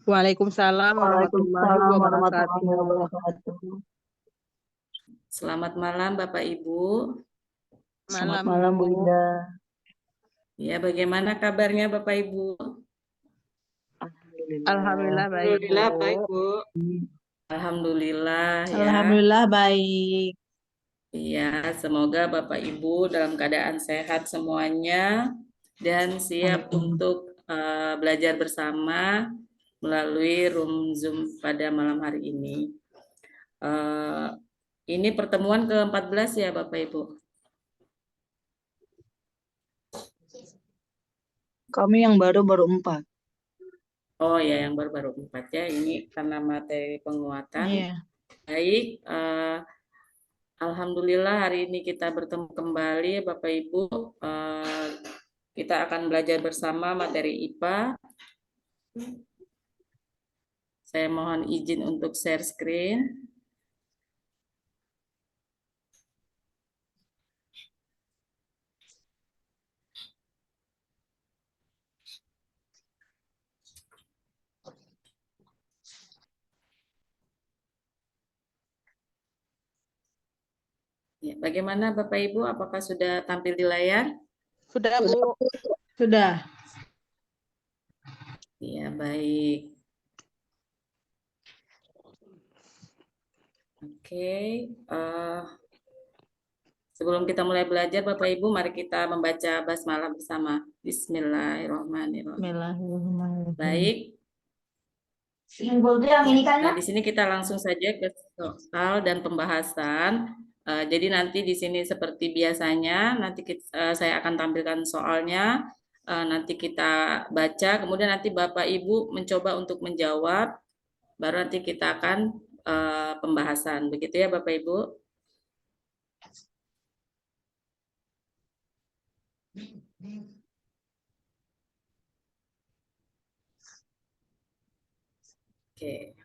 Waalaikumsalam warahmatullahi Waalaikumsalam warahmatullahi wabarakatuh. wabarakatuh. Selamat malam Bapak Ibu. Selamat Malam, malam Bu Bu. Ida. Ya, bagaimana kabarnya Bapak Ibu? Alhamdulillah. Alhamdulillah baik, Bu. Alhamdulillah baik, Bu. Alhamdulillah ya. Alhamdulillah baik. Iya, semoga Bapak Ibu dalam keadaan sehat semuanya dan siap untuk belajar bersama melalui room Zoom pada malam hari ini. Ini pertemuan ke-14 ya Bapak Ibu. Kami yang baru 4. Oh ya, yang baru-baru 4 ya. Ini karena materi penguatan. Iya. Baik, alhamdulillah hari ini kita bertemu kembali Bapak Ibu. Kita akan belajar bersama materi IPA. Saya mohon izin untuk share screen. Ya, bagaimana Bapak Ibu? Apakah sudah tampil di layar? Sudah, Bu. Sudah. Ya, baik. Oke. Sebelum kita mulai belajar, Bapak Ibu, mari kita membaca basmalah bersama. Bismillahirrahmanirrahim. Bismillahirrahmanirrahim. Baik. Yang ini kan? Nah, di sini kita langsung saja ke soal dan pembahasan. Jadi nanti di sini seperti biasanya, nanti saya akan tampilkan soalnya, nanti kita baca, kemudian nanti Bapak Ibu mencoba untuk menjawab, baru nanti kita akan pembahasan. Begitu ya Bapak Ibu? Oke.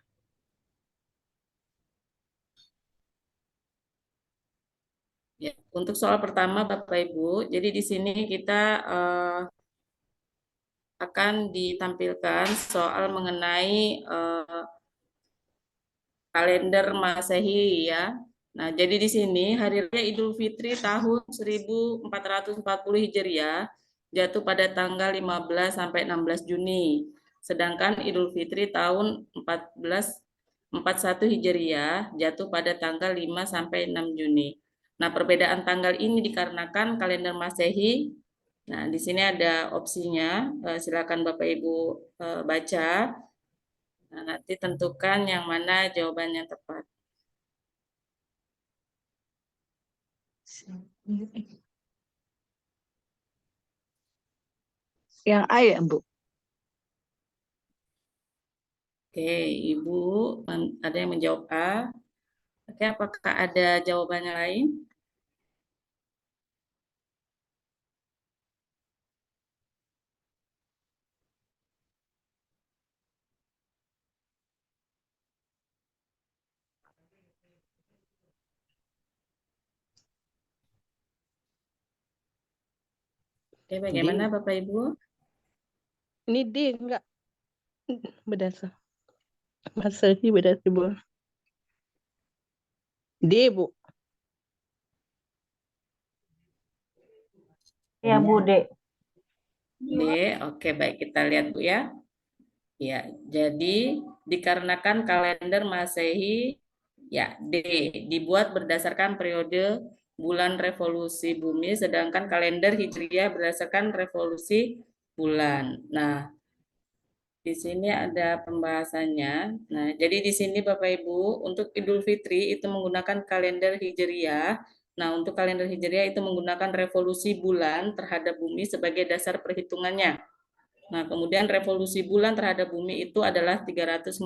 Ya, untuk soal pertama Bapak Ibu, jadi di sini kita akan ditampilkan soal mengenai kalender Masehi ya. Nah, jadi di sini hari raya Idul Fitri tahun 1440 Hijriah jatuh pada tanggal 15 sampai 16 Juni. Sedangkan Idul Fitri tahun 1441 Hijriah jatuh pada tanggal 5 sampai 6 Juni. Nah, perbedaan tanggal ini dikarenakan kalender Masehi. Nah, di sini ada opsinya. Silakan Bapak Ibu baca. Nah, nanti tentukan yang mana jawaban yang tepat. Yang A ya, Bu? Oke, Ibu, ada yang menjawab A. Oke, apakah ada jawabannya lain? Oke, bagaimana D. Bapak Ibu? Ini D enggak berdasar. Masehi berdasar, Bu. D, Bu. Ya, Bu, D. D, oke baik kita lihat Bu ya. Ya, jadi dikarenakan kalender Masehi ya D dibuat berdasarkan periode bulan revolusi bumi, sedangkan kalender Hijriah berdasarkan revolusi bulan. Nah, di sini ada pembahasannya. Nah, jadi di sini Bapak Ibu untuk Idul Fitri itu menggunakan kalender Hijriah. Nah, untuk kalender Hijriah itu menggunakan revolusi bulan terhadap bumi sebagai dasar perhitungannya. Nah, kemudian revolusi bulan terhadap bumi itu adalah 354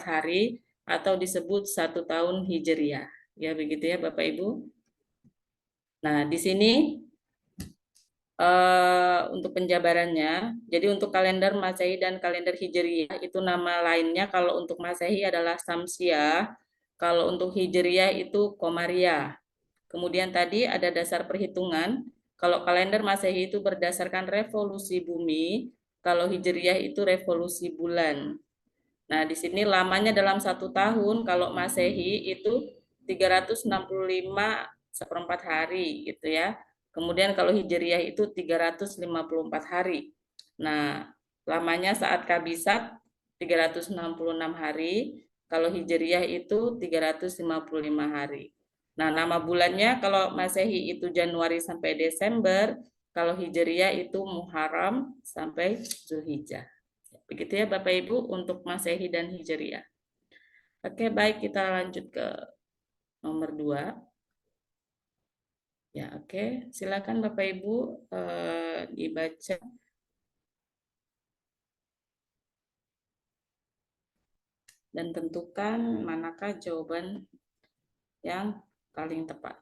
hari atau disebut 1 tahun Hijriah. Ya, begitu ya Bapak Ibu. Nah, di sini untuk penjabarannya, jadi untuk kalender Masehi dan kalender Hijriah itu nama lainnya, kalau untuk Masehi adalah Samsiah, kalau untuk Hijriah itu Komariah. Kemudian tadi ada dasar perhitungan, kalau kalender Masehi itu berdasarkan revolusi bumi, kalau Hijriah itu revolusi bulan. Nah, di sini lamanya dalam 1 tahun, kalau Masehi itu 365 1/4 hari gitu ya. Kemudian kalau Hijriah itu 354 hari. Nah, lamanya saat Kabisat 366 hari, kalau Hijriah itu 355 hari. Nah, nama bulannya kalau Masehi itu Januari sampai Desember, kalau Hijriah itu Muharram sampai Zulhijjah. Begitu ya Bapak Ibu untuk Masehi dan Hijriah. Oke, baik, kita lanjut ke nomor 2. Ya, oke. Silakan Bapak Ibu dibaca dan tentukan manakah jawaban yang paling tepat.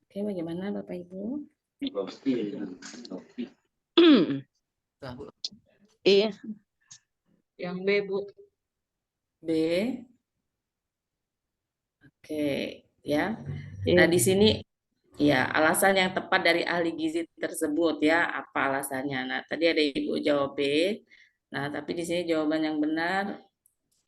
Oke, bagaimana Bapak Ibu? Iya. Yang B, Bu. B. Oke, ya. Iya. Nah, di sini ya alasan yang tepat dari ahli gizi tersebut ya, apa alasannya? Nah, tadi ada Ibu jawab B. Nah, tapi di sini jawaban yang benar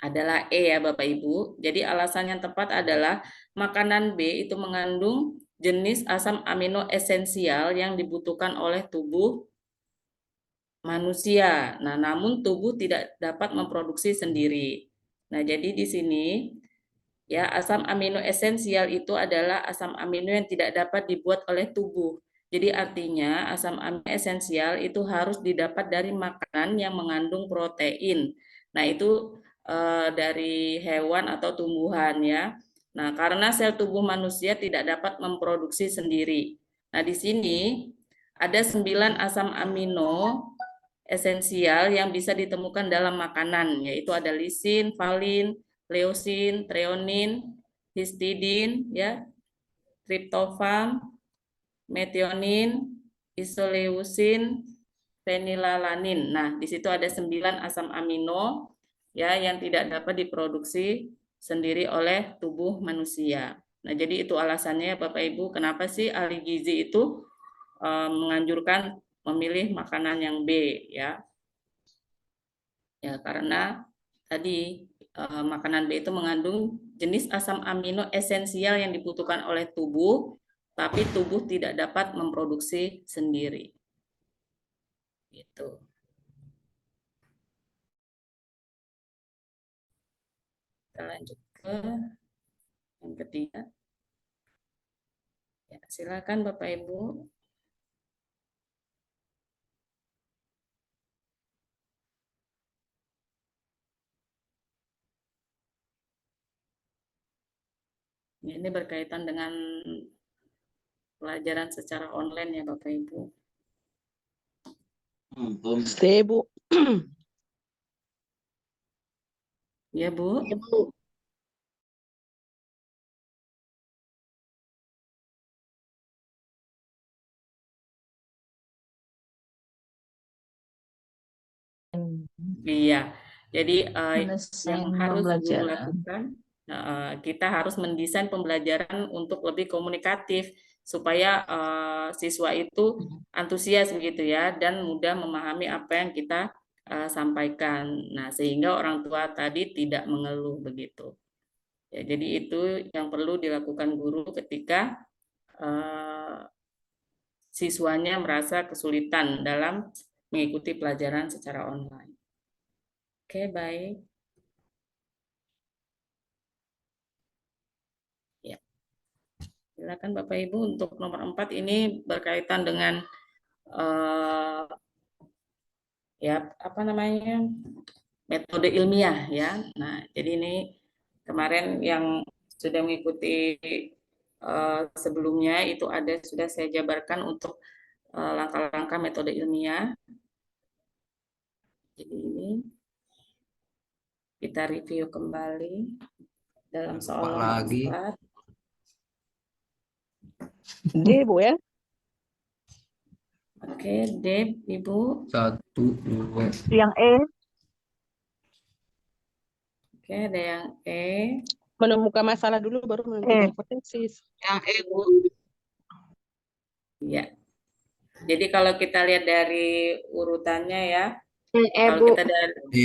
adalah E ya Bapak Ibu. Jadi alasan yang tepat adalah makanan B itu mengandung jenis asam amino esensial yang dibutuhkan oleh tubuh manusia. Nah, namun tubuh tidak dapat memproduksi sendiri. Nah, jadi di sini ya, asam amino esensial itu adalah asam amino yang tidak dapat dibuat oleh tubuh. Jadi artinya asam amino esensial itu harus didapat dari makanan yang mengandung protein. Nah, itu dari hewan atau tumbuhan ya. Nah, karena sel tubuh manusia tidak dapat memproduksi sendiri. Nah, di sini ada 9 asam amino esensial yang bisa ditemukan dalam makanan, yaitu ada lisin, valin, leusin, treonin, histidin, ya, triptofan, metionin, isoleusin, fenilalanin. Nah, di situ ada 9 asam amino ya yang tidak dapat diproduksi sendiri oleh tubuh manusia. Nah, jadi itu alasannya Bapak Ibu kenapa sih ahli gizi itu menganjurkan memilih makanan yang B ya. Ya, karena tadi makanan B itu mengandung jenis asam amino esensial yang dibutuhkan oleh tubuh, tapi tubuh tidak dapat memproduksi sendiri. Gitu. Kita lanjut ke yang ketiga. Ya, silakan Bapak Ibu. Ini berkaitan dengan pelajaran secara online ya Bapak Ibu. C, Bu. Ya Bu. Iya, Bu. Iya, jadi yang Menyelesaikan harus guru pembelajaran. lakukan, kita harus mendesain pembelajaran untuk lebih komunikatif supaya siswa itu antusias begitu ya dan mudah memahami apa yang kita sampaikan. Nah, sehingga orang tua tadi tidak mengeluh begitu. Ya, jadi itu yang perlu dilakukan guru ketika siswanya merasa kesulitan dalam mengikuti pelajaran secara online. Oke, baik. Ya. Silakan Bapak Ibu untuk nomor 4 ini berkaitan dengan ya apa namanya metode ilmiah ya. Nah, jadi ini kemarin yang sudah mengikuti sebelumnya itu ada sudah saya jabarkan untuk langkah-langkah metode ilmiah. Jadi ini kita review kembali dalam soal Lupa nomor lagi. 4. D, Bu ya. Oke, Deb, Ibu. 1, 2. Yang E, Oke, ada yang E. menemukan masalah dulu baru menentukan hipotesis. Yang E, Bu. Ya. Jadi kalau kita lihat dari urutannya ya, Yang E, kalau Bu. kita dari D.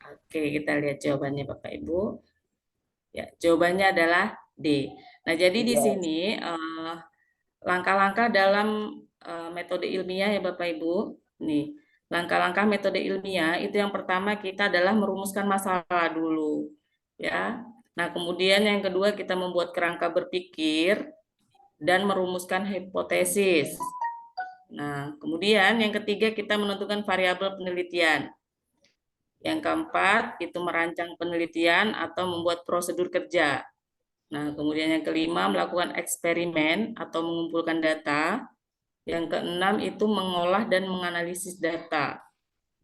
Oke, kita lihat jawabannya Bapak Ibu. Ya, jawabannya adalah D. Nah, jadi di Yes. sini langkah-langkah dalam metode ilmiah ya Bapak Ibu. Nih, langkah-langkah metode ilmiah itu yang pertama kita adalah merumuskan masalah dulu, ya. Nah, kemudian yang kedua kita membuat kerangka berpikir dan merumuskan hipotesis. Nah, kemudian yang ketiga kita menentukan variabel penelitian. Yang keempat itu merancang penelitian atau membuat prosedur kerja. Nah, kemudian yang kelima melakukan eksperimen atau mengumpulkan data. Yang keenam itu mengolah dan menganalisis data.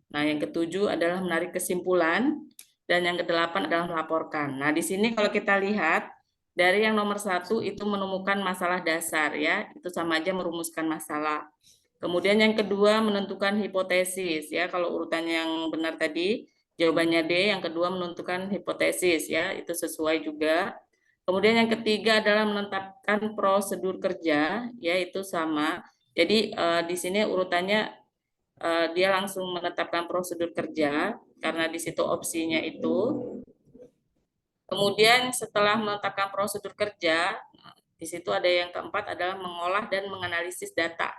Nah, yang ketujuh adalah menarik kesimpulan dan yang kedelapan adalah melaporkan. Nah, di sini kalau kita lihat dari yang nomor 1 itu menemukan masalah dasar ya, itu sama aja merumuskan masalah. Kemudian yang kedua menentukan hipotesis ya, kalau urutan yang benar tadi jawabannya D, yang kedua menentukan hipotesis ya, itu sesuai juga. Kemudian yang ketiga adalah menetapkan prosedur kerja, ya itu sama. Jadi di sini urutannya dia langsung menetapkan prosedur kerja karena di situ opsinya itu. Kemudian setelah menetapkan prosedur kerja, di situ ada yang keempat adalah mengolah dan menganalisis data.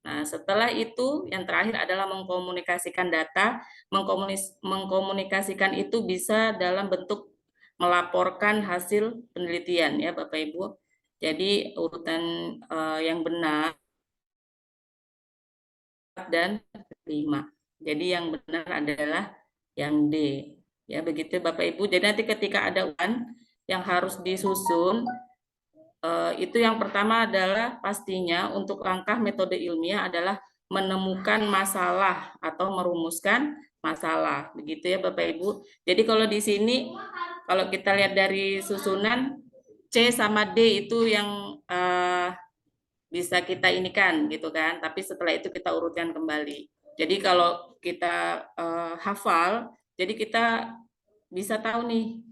Nah, setelah itu yang terakhir adalah mengkomunikasikan data. Mengkomunikasikan itu bisa dalam bentuk melaporkan hasil penelitian ya Bapak Ibu. Jadi urutan yang benar dan 5. Jadi yang benar adalah yang D. Ya begitu Bapak Ibu. Jadi nanti ketika ada ujian yang harus disusun, itu yang pertama adalah pastinya untuk langkah metode ilmiah adalah menemukan masalah atau merumuskan masalah. Begitu ya Bapak Ibu. Jadi kalau di sini kalau kita lihat dari susunan C sama D itu yang bisa kita inikan gitu kan, tapi setelah itu kita urutkan kembali. Jadi kalau kita hafal, jadi kita bisa tahu nih,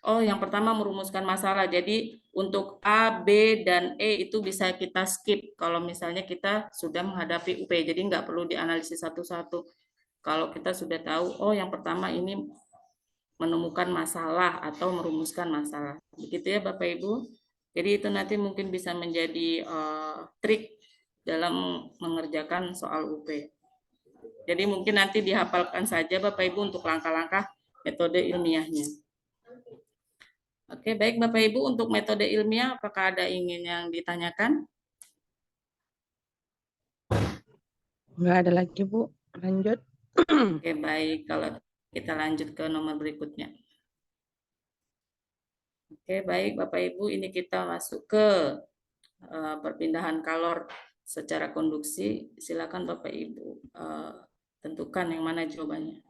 oh yang pertama merumuskan masalah. Jadi untuk A, B, dan E itu bisa kita skip kalau misalnya kita sudah menghadapi UP. Jadi nggak perlu dianalisis satu-satu. Kalau kita sudah tahu, oh yang pertama ini menemukan masalah atau merumuskan masalah. Begitu ya Bapak Ibu. Jadi itu nanti mungkin bisa menjadi trik dalam mengerjakan soal UP. Jadi mungkin nanti dihafalkan saja Bapak Ibu untuk langkah-langkah metode ilmiahnya. Oke, baik Bapak Ibu, untuk metode ilmiah apakah ada ingin yang ditanyakan? Nggak ada lagi, Bu. Lanjut. Oke, baik. Kalau kita lanjut ke nomor berikutnya. Oke, baik Bapak Ibu, ini kita masuk ke perpindahan kalor secara konduksi. Silakan Bapak Ibu tentukan yang mana jawabannya.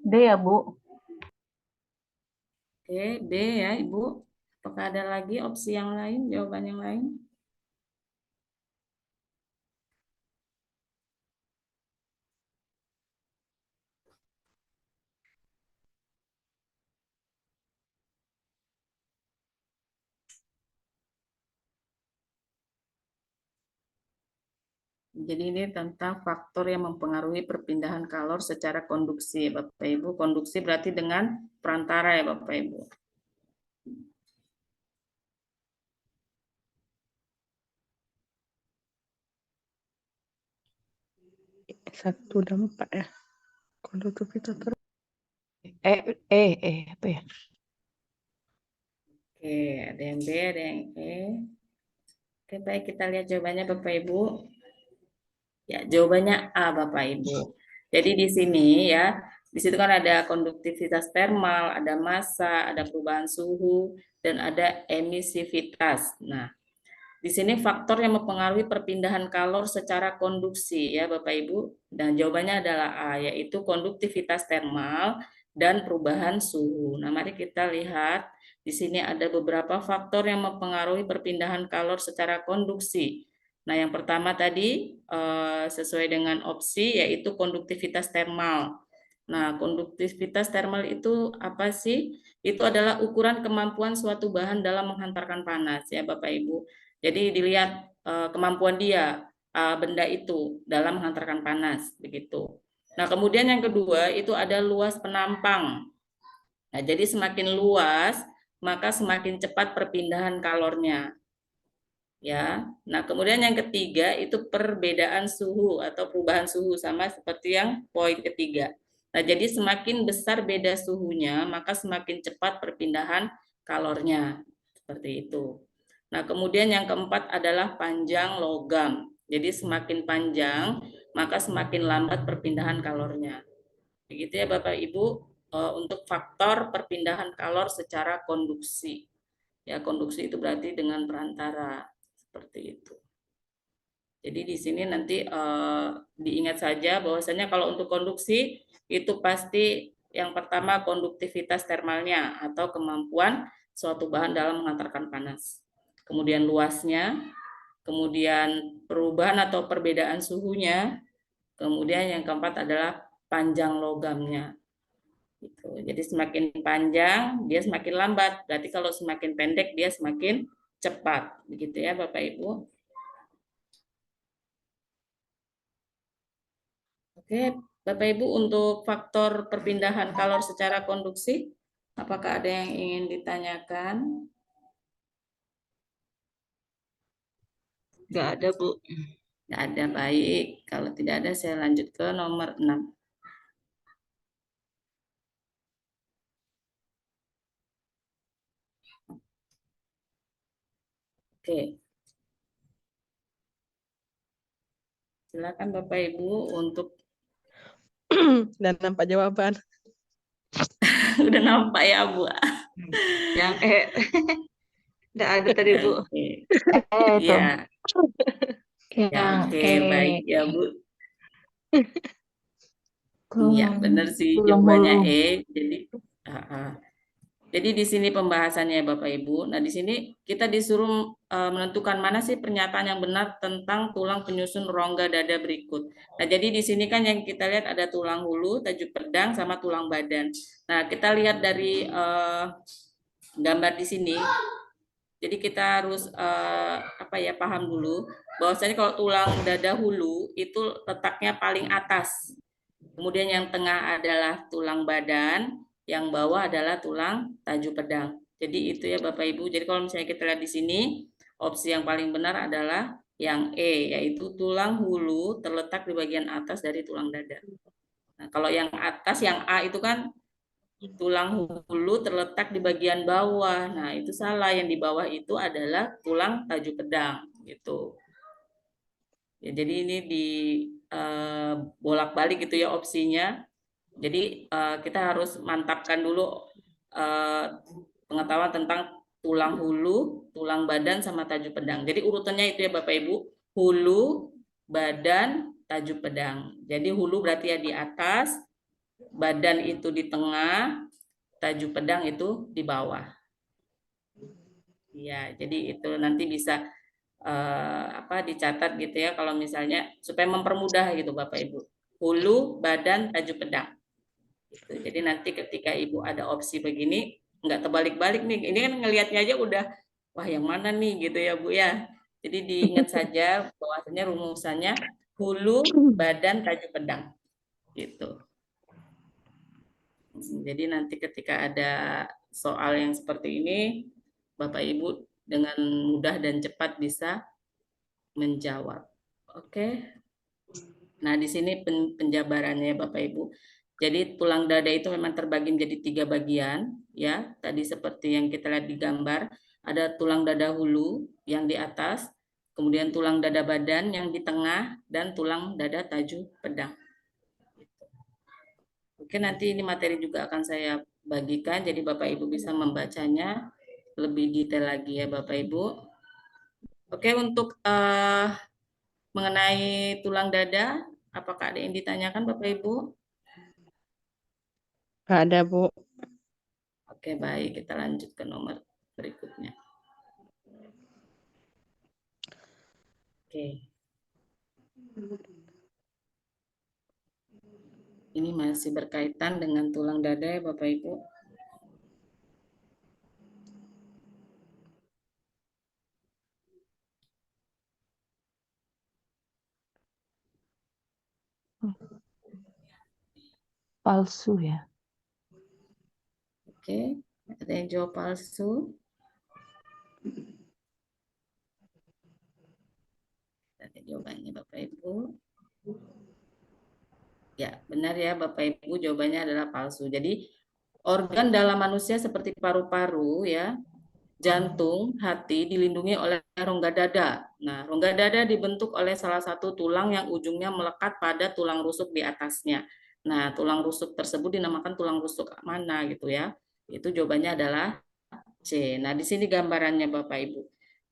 D ya, Bu. Oke, B ya Ibu. Apakah ada lagi opsi yang lain, jawaban yang lain? Jadi ini tentang faktor yang mempengaruhi perpindahan kalor secara konduksi ya Bapak Ibu. Konduksi berarti dengan perantara ya Bapak Ibu. Satu dan 4 ya. Konduktivitas apa ya? Oke, ada yang B, ada yang E. Oke, baik kita lihat jawabannya Bapak Ibu. Ya, jawabannya A Bapak Ibu. Jadi di sini ya, di situ kan ada konduktivitas termal, ada massa, ada perubahan suhu, dan ada emisivitas. Nah, di sini faktor yang mempengaruhi perpindahan kalor secara konduksi ya Bapak Ibu. Dan jawabannya adalah A, yaitu konduktivitas termal dan perubahan suhu. Nah, mari kita lihat di sini ada beberapa faktor yang mempengaruhi perpindahan kalor secara konduksi. Nah, yang pertama tadi sesuai dengan opsi yaitu konduktivitas termal. Nah, konduktivitas termal itu apa sih? Itu adalah ukuran kemampuan suatu bahan dalam menghantarkan panas ya Bapak Ibu. Jadi dilihat kemampuan dia benda itu dalam menghantarkan panas begitu. Nah, kemudian yang kedua itu ada luas penampang. Nah, jadi semakin luas maka semakin cepat perpindahan kalornya. Ya. Nah, kemudian yang ketiga itu perbedaan suhu atau perubahan suhu sama seperti yang poin ketiga. Nah, jadi semakin besar beda suhunya, maka semakin cepat perpindahan kalornya. Seperti itu. Nah, kemudian yang keempat adalah panjang logam. Jadi semakin panjang, maka semakin lambat perpindahan kalornya. Begitu ya Bapak Ibu, untuk faktor perpindahan kalor secara konduksi. Ya, konduksi itu berarti dengan perantara. Seperti itu. Jadi di sini nanti diingat saja bahwasanya kalau untuk konduksi itu pasti yang pertama konduktivitas termalnya atau kemampuan suatu bahan dalam mengantarkan panas. Kemudian luasnya, kemudian perubahan atau perbedaan suhunya, kemudian yang keempat adalah panjang logamnya. Gitu. Jadi semakin panjang dia semakin lambat, berarti kalau semakin pendek dia semakin cepat. Begitu ya Bapak Ibu. Oke, Bapak Ibu untuk faktor perpindahan kalor secara konduksi, apakah ada yang ingin ditanyakan? Nggak ada, Bu. Tidak ada, baik. Kalau tidak ada saya lanjut ke nomor 6. Oke. Silakan Bapak Ibu untuk dan nampak jawaban. udah nampak ya Bu. Yang nggak ada tadi, Bu. Oke. Itu. Ya. Ya, oke, baik ya Bu. Iya, benar sih jawabannya E. Jadi di sini pembahasannya Bapak Ibu. Nah, di sini kita disuruh menentukan mana sih pernyataan yang benar tentang tulang penyusun rongga dada berikut. Nah, jadi di sini kan yang kita lihat ada tulang hulu, tajuk pedang, sama tulang badan. Nah, kita lihat dari gambar di sini. Jadi kita harus paham dulu bahwasanya kalau tulang dada hulu itu letaknya paling atas. Kemudian yang tengah adalah tulang badan, yang bawah adalah tulang taju pedang. Jadi itu ya Bapak Ibu. Jadi kalau misalnya kita lihat di sini, opsi yang paling benar adalah yang E, yaitu tulang hulu terletak di bagian atas dari tulang dada. Nah, kalau yang atas, yang A itu kan tulang hulu terletak di bagian bawah. Nah, itu salah. Yang di bawah itu adalah tulang taju pedang. Gitu. Ya, jadi ini di bolak-balik gitu ya opsinya. Jadi kita harus mantapkan dulu pengetahuan tentang tulang hulu, tulang badan, sama taju pedang. Jadi urutannya itu ya Bapak Ibu, hulu, badan, taju pedang. Jadi hulu berarti ya di atas, badan itu di tengah, taju pedang itu di bawah. Ya, jadi itu nanti bisa dicatat gitu ya kalau misalnya supaya mempermudah gitu Bapak Ibu. Hulu, badan, taju pedang. Gitu. Jadi nanti ketika Ibu ada opsi begini, nggak terbalik-balik nih. Ini kan ngelihatnya aja udah, wah yang mana nih gitu ya Bu ya. Jadi diingat saja bahwasanya rumusannya hulu, badan, tajuk pedang. Gitu. Jadi nanti ketika ada soal yang seperti ini, Bapak Ibu dengan mudah dan cepat bisa menjawab. Oke. Nah, di sini penjabarannya Bapak Ibu. Jadi tulang dada itu memang terbagi menjadi 3 bagian, ya. Tadi seperti yang kita lihat di gambar, ada tulang dada hulu yang di atas, kemudian tulang dada badan yang di tengah, dan tulang dada tajuk pedang. Oke, nanti ini materi juga akan saya bagikan, jadi Bapak Ibu bisa membacanya lebih detail lagi ya Bapak Ibu. Oke, untuk mengenai tulang dada, apakah ada yang ditanyakan Bapak Ibu? Nggak ada, Bu. Oke, baik. Kita lanjut ke nomor berikutnya. Oke. Ini masih berkaitan dengan tulang dada ya Bapak Ibu. Palsu ya. Oke, ada yang jawab palsu? Ada jawabannya Bapak Ibu. Ya, benar ya Bapak Ibu, jawabannya adalah palsu. Jadi organ dalam manusia seperti paru-paru ya, jantung, hati dilindungi oleh rongga dada. Nah, rongga dada dibentuk oleh salah satu tulang yang ujungnya melekat pada tulang rusuk di atasnya. Nah, tulang rusuk tersebut dinamakan tulang rusuk mana gitu ya. Itu jawabannya adalah C. Nah, di sini gambarannya Bapak Ibu.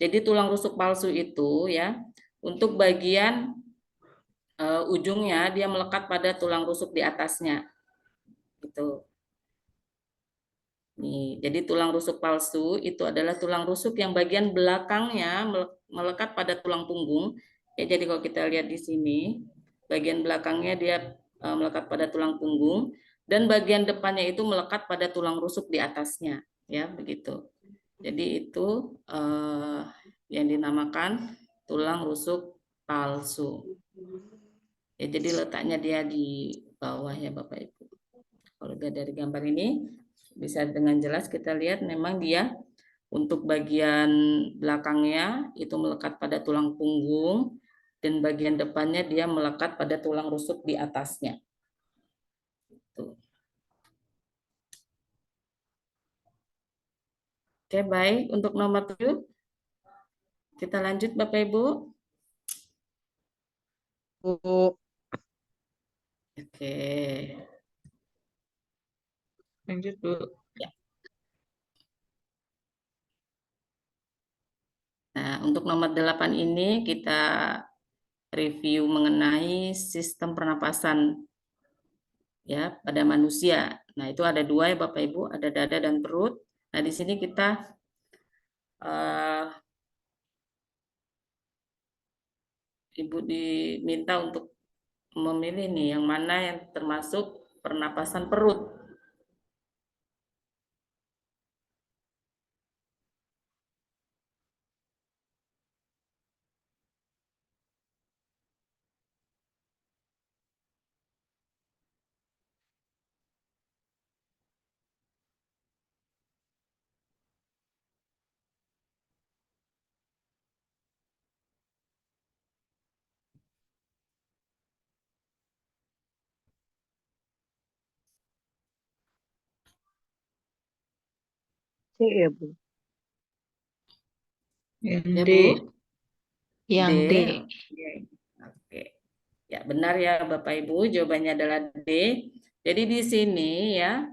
Jadi tulang rusuk palsu itu ya, untuk bagian ujungnya dia melekat pada tulang rusuk di atasnya. Gitu. Nih, jadi tulang rusuk palsu itu adalah tulang rusuk yang bagian belakangnya melekat pada tulang punggung. Ya, jadi kalau kita lihat di sini, bagian belakangnya dia melekat pada tulang punggung dan bagian depannya itu melekat pada tulang rusuk di atasnya, ya begitu. Jadi itu yang dinamakan tulang rusuk palsu. Ya, jadi letaknya dia di bawah ya Bapak Ibu. Kalau dari gambar ini bisa dengan jelas kita lihat memang dia untuk bagian belakangnya itu melekat pada tulang punggung dan bagian depannya dia melekat pada tulang rusuk di atasnya. Tuh. Oke, baik. Untuk nomor 7 kita lanjut Bapak Ibu. Bu. Oke. Lanjut, Bu. Ya. Nah, untuk nomor 8 ini kita review mengenai sistem pernapasan ya pada manusia. Nah, itu ada 2 ya Bapak Ibu, ada dada dan perut. Nah, di sini kita Ibu diminta untuk memilih nih yang mana yang termasuk pernapasan perut. C ya, Bu. Yang Ya, D. Bu? Yang D. Oke. Ya, benar ya Bapak Ibu, jawabannya adalah D. Jadi di sini ya,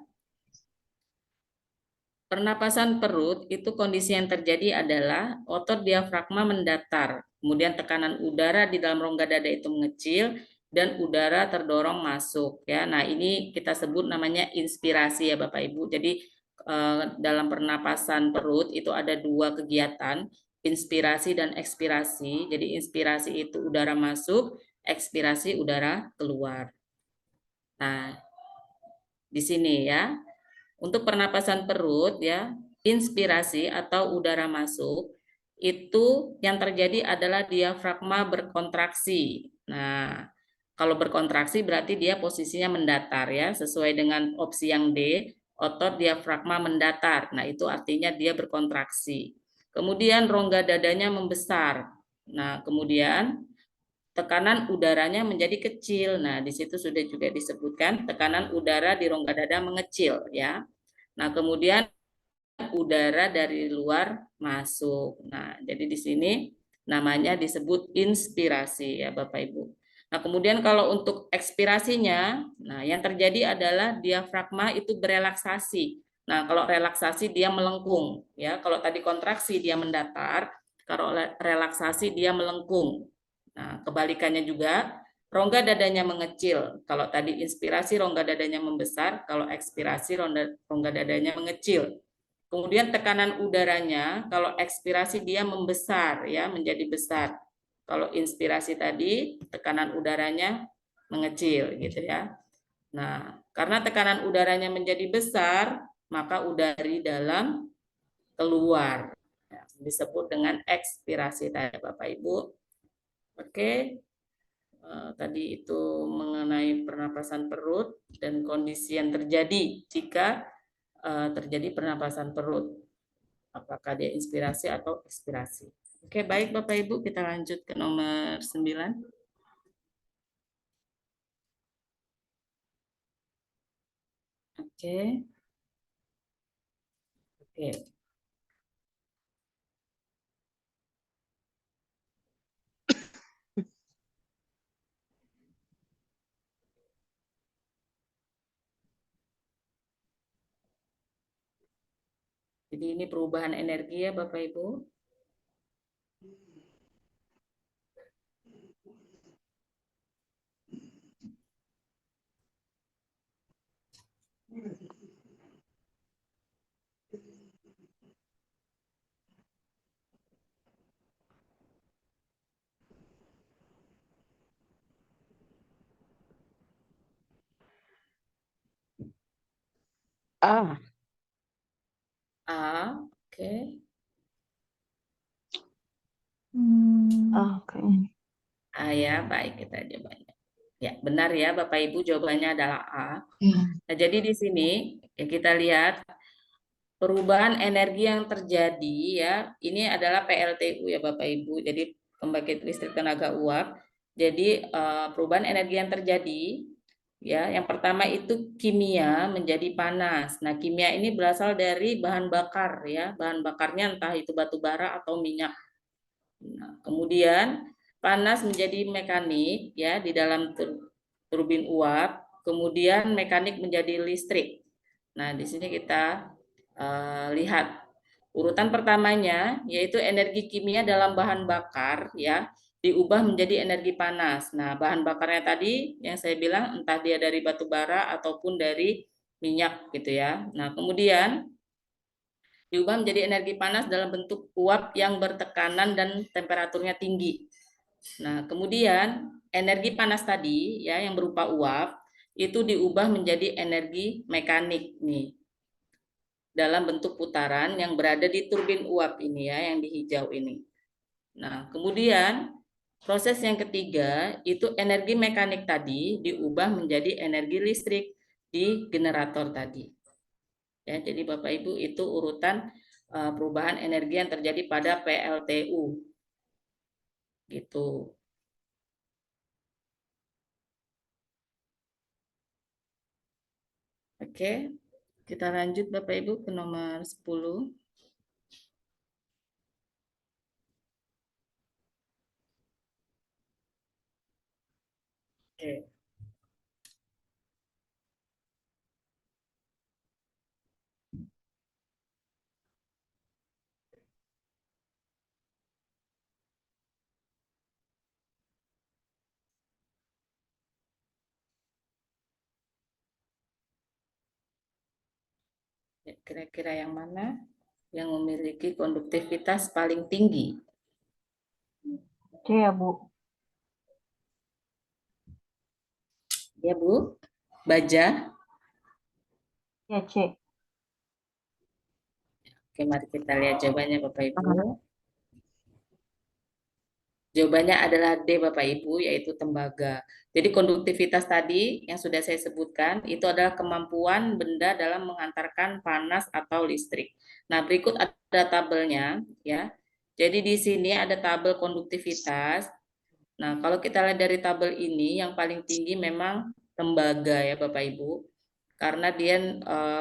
pernapasan perut itu kondisi yang terjadi adalah otot diafragma mendatar, kemudian tekanan udara di dalam rongga dada itu mengecil dan udara terdorong masuk ya. Nah, ini kita sebut namanya inspirasi ya Bapak Ibu. Jadi dalam pernapasan perut itu ada 2 kegiatan, inspirasi dan ekspirasi. Jadi inspirasi itu udara masuk, ekspirasi udara keluar. Nah, di sini ya. Untuk pernapasan perut ya, inspirasi atau udara masuk itu yang terjadi adalah diafragma berkontraksi. Nah, kalau berkontraksi berarti dia posisinya mendatar ya, sesuai dengan opsi yang D, otot diafragma mendatar. Nah, itu artinya dia berkontraksi. Kemudian rongga dadanya membesar. Nah, kemudian tekanan udaranya menjadi kecil. Nah, di situ sudah juga disebutkan tekanan udara di rongga dada mengecil ya. Nah, kemudian udara dari luar masuk. Nah, jadi di sini namanya disebut inspirasi ya Bapak Ibu. Nah, kemudian kalau untuk ekspirasinya, nah yang terjadi adalah diafragma itu berelaksasi. Nah, kalau relaksasi dia melengkung ya. Kalau tadi kontraksi dia mendatar, kalau relaksasi dia melengkung. Nah, kebalikannya juga rongga dadanya mengecil. Kalau tadi inspirasi rongga dadanya membesar, kalau ekspirasi rongga dadanya mengecil. Kemudian tekanan udaranya, kalau ekspirasi dia membesar ya, menjadi besar. Kalau inspirasi tadi tekanan udaranya mengecil gitu ya. Nah, karena tekanan udaranya menjadi besar, maka udara di dalam keluar. Ya, disebut dengan ekspirasi tadi Bapak Ibu. Oke. Tadi itu mengenai pernapasan perut dan kondisi yang terjadi jika terjadi pernapasan perut. Apakah dia inspirasi atau ekspirasi. Oke, baik Bapak Ibu, kita lanjut ke nomor 9. Oke. Oke. Jadi ini perubahan energi ya Bapak Ibu. A. A, oke. Oke. A ya, baik kita jawabannya. Ya, benar ya Bapak Ibu, jawabannya adalah A. Nah, jadi di sini ya kita lihat perubahan energi yang terjadi ya. Ini adalah PLTU ya Bapak Ibu. Jadi pembangkit listrik tenaga uap. Jadi perubahan energi yang terjadi ya, yang pertama itu kimia menjadi panas. Nah, kimia ini berasal dari bahan bakar ya. Bahan bakarnya entah itu batu bara atau minyak. Nah, kemudian panas menjadi mekanik ya di dalam turbin uap, kemudian mekanik menjadi listrik. Nah, di sini kita lihat urutan pertamanya yaitu energi kimia dalam bahan bakar ya diubah menjadi energi panas. Nah, bahan bakarnya tadi yang saya bilang entah dia dari batu bara ataupun dari minyak gitu ya. Nah, kemudian diubah menjadi energi panas dalam bentuk uap yang bertekanan dan temperaturnya tinggi. Nah, kemudian energi panas tadi ya yang berupa uap itu diubah menjadi energi mekanik nih dalam bentuk putaran yang berada di turbin uap ini ya yang di hijau ini. Nah, kemudian proses yang ketiga itu energi mekanik tadi diubah menjadi energi listrik di generator tadi. Ya, jadi Bapak Ibu itu urutan perubahan energi yang terjadi pada PLTU. Gitu. Oke, kita lanjut Bapak Ibu ke nomor 10. Oke. Kira-kira yang mana yang memiliki konduktivitas paling tinggi? C ya, Bu. Ya, Bu. Baja. Ya, C. Oke, mari kita lihat jawabannya Bapak Ibu. Jawabannya adalah D, Bapak Ibu, yaitu tembaga. Jadi konduktivitas tadi yang sudah saya sebutkan itu adalah kemampuan benda dalam mengantarkan panas atau listrik. Nah, berikut ada tabelnya ya. Jadi di sini ada tabel konduktivitas. Nah, kalau kita lihat dari tabel ini yang paling tinggi memang tembaga ya Bapak Ibu. Karena dia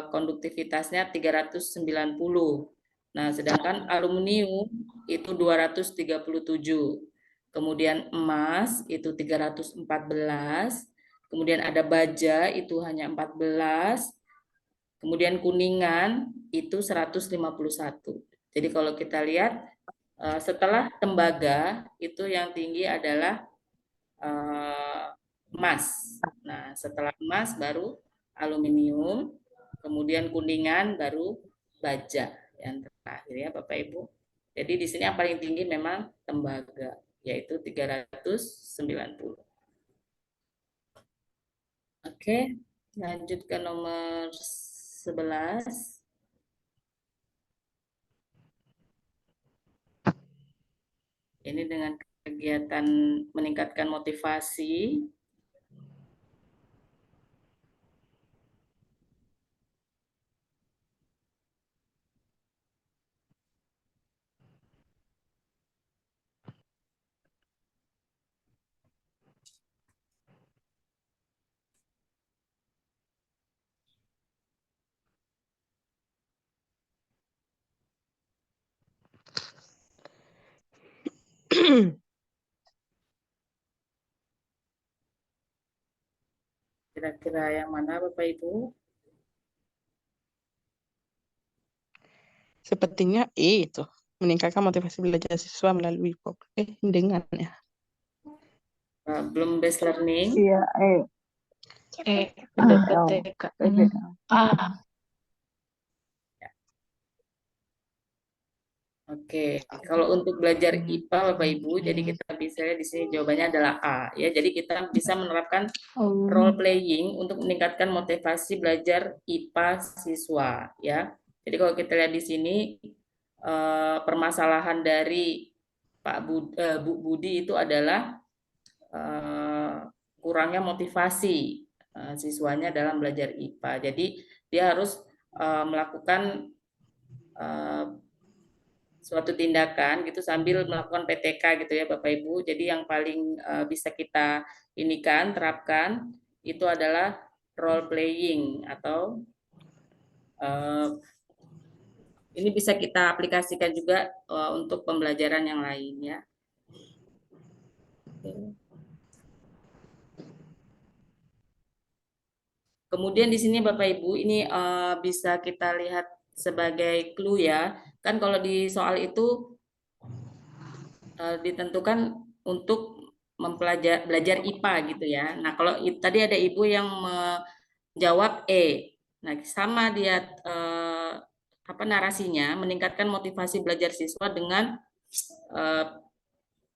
konduktivitasnya 390. Nah, sedangkan aluminium itu 237. Kemudian emas itu 314, kemudian ada baja itu hanya 14, kemudian kuningan itu 151. Jadi kalau kita lihat setelah tembaga itu yang tinggi adalah emas. Nah, setelah emas baru aluminium, kemudian kuningan baru baja yang terakhir ya Bapak Ibu. Jadi di sini yang paling tinggi memang tembaga, yaitu 390. Oke, lanjut ke nomor 11. Ini dengan kegiatan meningkatkan motivasi. Kira-kira yang mana Bapak Ibu? Sepertinya E itu. Meningkatkan motivasi belajar siswa melalui dengan ya. Belum base learning. Iya, Udah ke TK. Oke, kalau untuk belajar IPA Bapak Ibu, jadi kita bisa lihat di sini jawabannya adalah A ya. Jadi kita bisa menerapkan role playing untuk meningkatkan motivasi belajar IPA siswa ya. Jadi kalau kita lihat di sini permasalahan dari Bu Budi itu adalah kurangnya motivasi siswanya dalam belajar IPA. Jadi dia harus melakukan suatu tindakan gitu sambil melakukan PTK gitu ya Bapak Ibu. Jadi yang paling bisa kita terapkan itu adalah role playing atau ini bisa kita aplikasikan juga untuk pembelajaran yang lain ya. Kemudian di sini Bapak Ibu ini bisa kita lihat sebagai clue ya. Kan kalau di soal itu ditentukan untuk belajar IPA gitu ya. Nah, kalau tadi ada Ibu yang menjawab E. Nah, sama dia narasinya meningkatkan motivasi belajar siswa dengan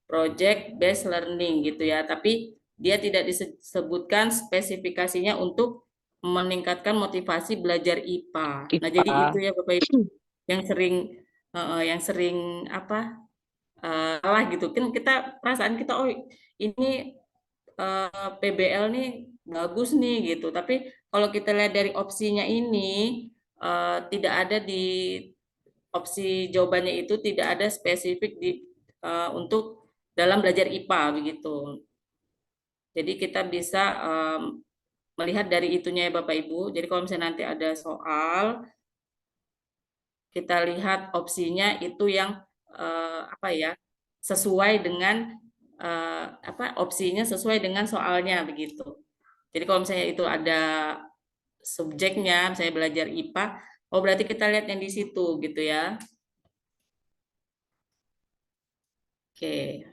project based learning gitu ya. Tapi dia tidak disebutkan spesifikasinya untuk meningkatkan motivasi belajar IPA. Nah, jadi itu ya Bapak Ibu yang sering salah gitu kan, kita perasaan kita ini PBL nih bagus nih gitu, tapi kalau kita lihat dari opsinya ini tidak ada di opsi jawabannya itu tidak ada spesifik untuk dalam belajar IPA begitu. Jadi kita bisa melihat dari itunya ya Bapak Ibu. Jadi kalau misalnya nanti ada soal kita lihat opsinya itu yang sesuai dengan opsinya sesuai dengan soalnya begitu. Jadi kalau misalnya itu ada subjeknya, misalnya belajar IPA, oh berarti kita lihat yang di situ gitu ya. Oke.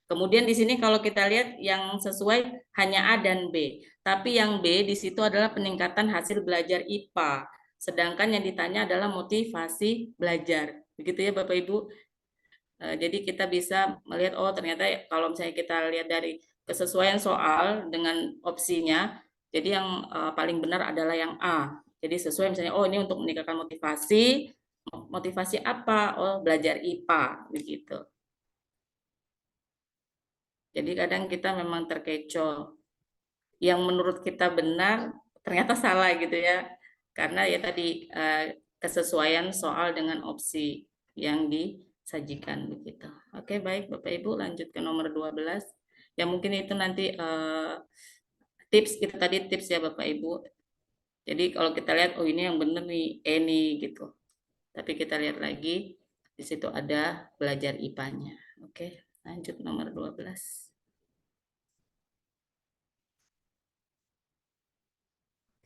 Kemudian di sini kalau kita lihat yang sesuai hanya A dan B. Tapi yang B di situ adalah peningkatan hasil belajar IPA. Sedangkan yang ditanya adalah motivasi belajar. Begitu ya Bapak Ibu. Jadi kita bisa melihat, oh ternyata kalau misalnya kita lihat dari kesesuaian soal dengan opsinya, jadi yang paling benar adalah yang A. Jadi sesuai misalnya, oh ini untuk meningkatkan motivasi, motivasi apa? Oh belajar IPA, begitu. Jadi kadang kita memang terkecoh. Yang menurut kita benar ternyata salah gitu ya. Karena ya tadi kesesuaian soal dengan opsi yang disajikan begitu. Oke, baik Bapak Ibu, lanjut ke nomor 12. Ya mungkin itu nanti tips kita tadi tips ya Bapak Ibu. Jadi kalau kita lihat oh ini yang benar nih nih gitu. Tapi kita lihat lagi di situ ada belajar IPA-nya. Oke, lanjut nomor 12.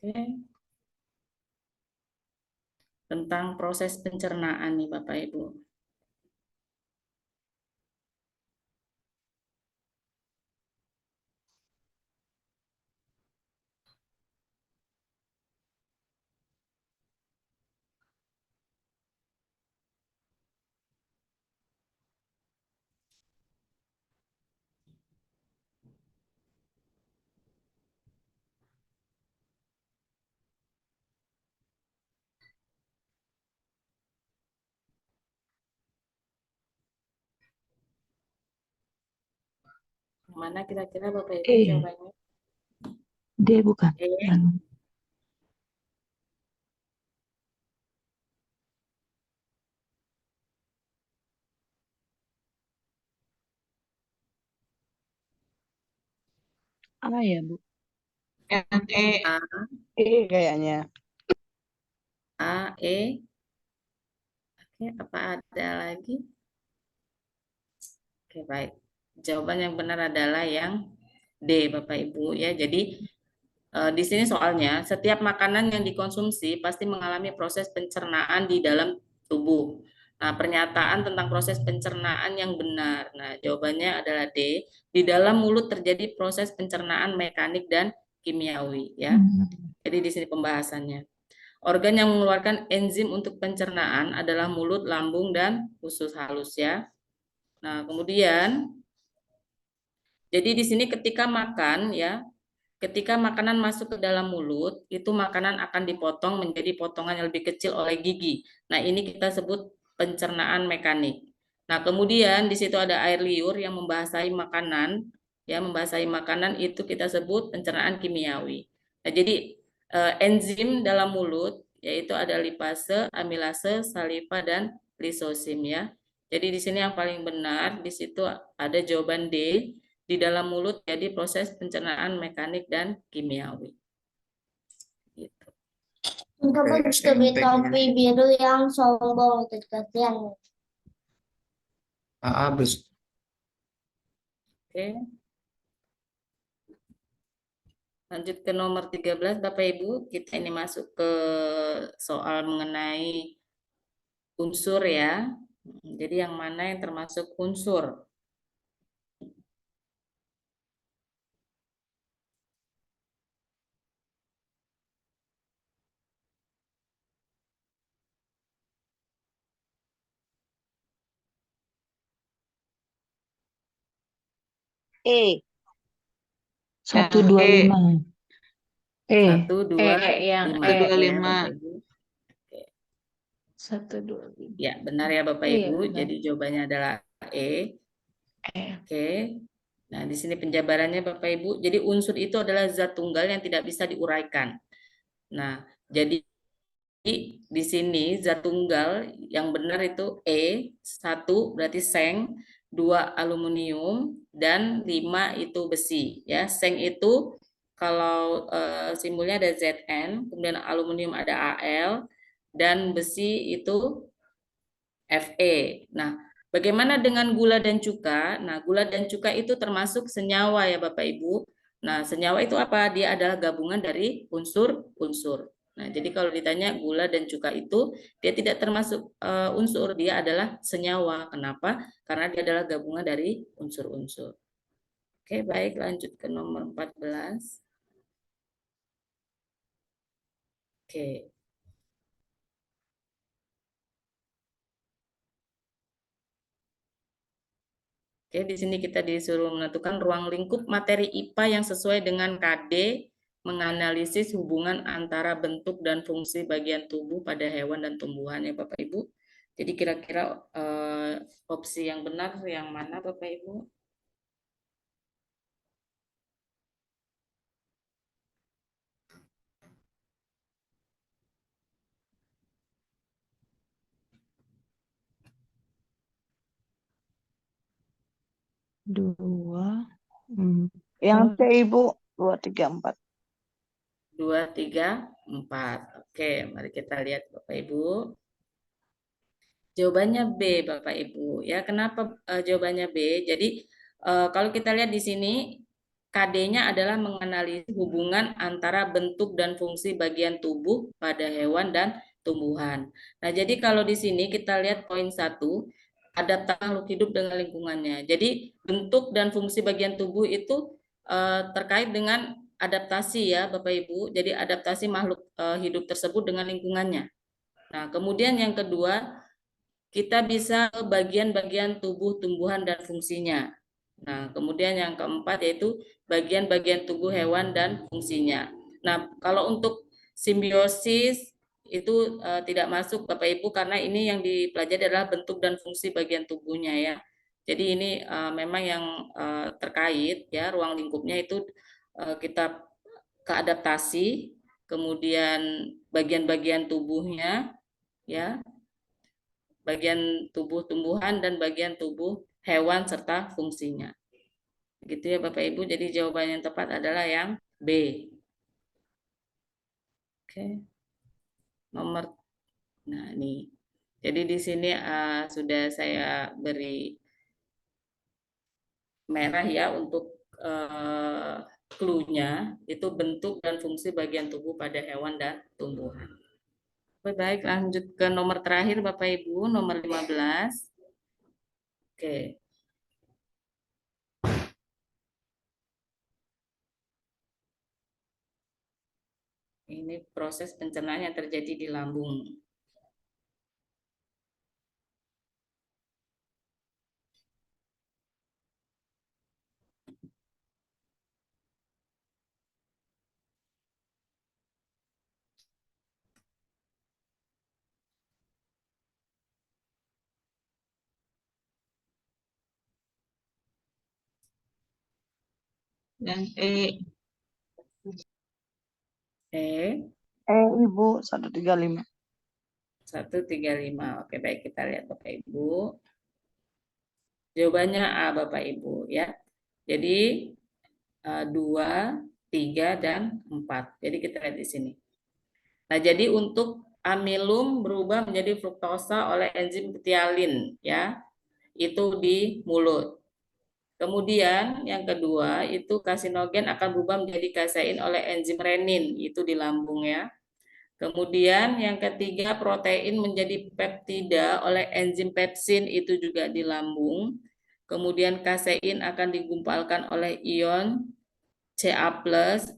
Oke. Tentang proses pencernaan nih Bapak Ibu. Mana kira-kira Bapak Ibu jawabannya? D bukan. E. A ya, Bu. E. A, E kayaknya. A, E. Oke, apa ada lagi? Oke, baik. Jawaban yang benar adalah yang D, Bapak Ibu ya. Jadi di sini soalnya setiap makanan yang dikonsumsi pasti mengalami proses pencernaan di dalam tubuh. Nah, pernyataan tentang proses pencernaan yang benar. Nah, jawabannya adalah D. Di dalam mulut terjadi proses pencernaan mekanik dan kimiawi ya. Jadi di sini pembahasannya. Organ yang mengeluarkan enzim untuk pencernaan adalah mulut, lambung, dan usus halus ya. Nah, kemudian jadi di sini ketika makan ya, ketika makanan masuk ke dalam mulut, itu makanan akan dipotong menjadi potongan yang lebih kecil oleh gigi. Nah, ini kita sebut pencernaan mekanik. Nah, kemudian di situ ada air liur yang membasahi makanan, ya membasahi makanan itu kita sebut pencernaan kimiawi. Nah, jadi enzim dalam mulut yaitu ada lipase, amilase, saliva dan lisosim ya. Jadi di sini yang paling benar di situ ada jawaban D. Di dalam mulut jadi proses pencernaan mekanik dan kimiawi. Gitu. Coba cubit topi biru yang sombong itu kasihan. Habis. Oke. Lanjut ke nomor 13 Bapak Ibu, kita ini masuk ke soal mengenai unsur ya. Jadi yang mana yang termasuk unsur? E. 125. E. 1, 2, yang 5 E. ya Bapak Ibu. 125. Ya, benar ya Bapak Iya, Ibu. benar. Jadi jawabannya adalah E. E. Oke. Nah, di sini penjabarannya Bapak Ibu. Jadi unsur itu adalah zat tunggal yang tidak bisa diuraikan. Nah, jadi di sini zat tunggal yang benar itu E, 1 berarti seng, 2 aluminium, dan 5 itu besi. Ya, seng itu kalau simbolnya ada Zn, kemudian aluminium ada Al, dan besi itu Fe. Nah, bagaimana dengan gula dan cuka? Nah, gula dan cuka itu termasuk senyawa ya Bapak Ibu. Nah, senyawa itu apa? Dia adalah gabungan dari unsur-unsur. Nah, jadi kalau ditanya gula dan cuka itu, dia tidak termasuk unsur, dia adalah senyawa. Kenapa? Karena dia adalah gabungan dari unsur-unsur. Oke, baik, lanjut ke nomor 14. Oke. Oke, di sini kita disuruh menentukan ruang lingkup materi IPA yang sesuai dengan KD, menganalisis hubungan antara bentuk dan fungsi bagian tubuh pada hewan dan tumbuhan ya Bapak Ibu. Jadi kira-kira opsi yang benar yang mana Bapak Ibu? 2, Yang 4. C Ibu 2, 3, 4. 2, 3, 4. Oke, mari kita lihat Bapak Ibu. Jawabannya B, Bapak Ibu. Ya, kenapa jawabannya B? Jadi kalau kita lihat di sini KD-nya adalah menganalisis hubungan antara bentuk dan fungsi bagian tubuh pada hewan dan tumbuhan. Nah, jadi kalau di sini kita lihat poin 1, adaptasi makhluk hidup dengan lingkungannya. Jadi bentuk dan fungsi bagian tubuh itu terkait dengan adaptasi ya, Bapak Ibu. Jadi adaptasi makhluk hidup tersebut dengan lingkungannya. Nah, kemudian yang kedua, kita bisa ke bagian-bagian tubuh tumbuhan dan fungsinya. Nah, kemudian yang keempat yaitu bagian-bagian tubuh hewan dan fungsinya. Nah, kalau untuk simbiosis itu tidak masuk Bapak Ibu karena ini yang dipelajari adalah bentuk dan fungsi bagian tubuhnya ya. Jadi ini memang yang terkait ya, ruang lingkupnya itu kita keadaptasi, kemudian bagian-bagian tubuhnya ya, bagian tubuh tumbuhan dan bagian tubuh hewan serta fungsinya. Gitu ya Bapak Ibu. Jadi jawaban yang tepat adalah yang B. Oke. Nomor nah ini. Jadi di sini sudah saya beri merah ya untuk clue-nya itu bentuk dan fungsi bagian tubuh pada hewan dan tumbuhan. Baik, lanjut ke nomor terakhir Bapak Ibu, nomor 15. Oke. Ini proses pencernaan yang terjadi di lambung. Dan E. Ibu 135. 135. Oke, baik kita lihat Bapak Ibu. Jawabannya A Bapak Ibu ya. Jadi 2, 3 dan 4. Jadi kita lihat di sini. Nah, jadi untuk amilum berubah menjadi fruktosa oleh enzim betialin ya. Itu di mulut. Kemudian yang kedua itu kasinogen akan berubah menjadi kasein oleh enzim renin, itu di lambung ya. Kemudian yang ketiga plus menjadi peptida oleh enzim pepsin, itu juga di lambung. Kemudian kasein akan digumpalkan oleh ion Ca+,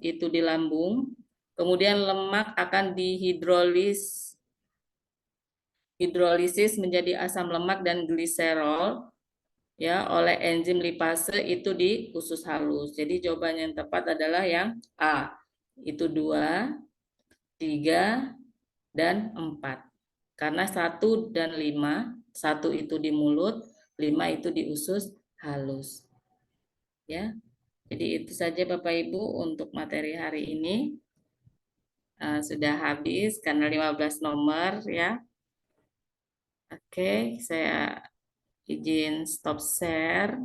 itu di lambung. Kemudian lemak akan dihidrolisis menjadi asam lemak dan gliserol ya oleh enzim lipase, itu di usus halus. Jadi jawaban yang tepat adalah yang A. Itu 2, 3 dan 4. Karena 1 dan 5, 1 itu di mulut, 5 itu di usus halus. Ya. Jadi itu saja Bapak Ibu untuk materi hari ini. Sudah habis karena 15 nomor ya. Oke, saya izin stop share.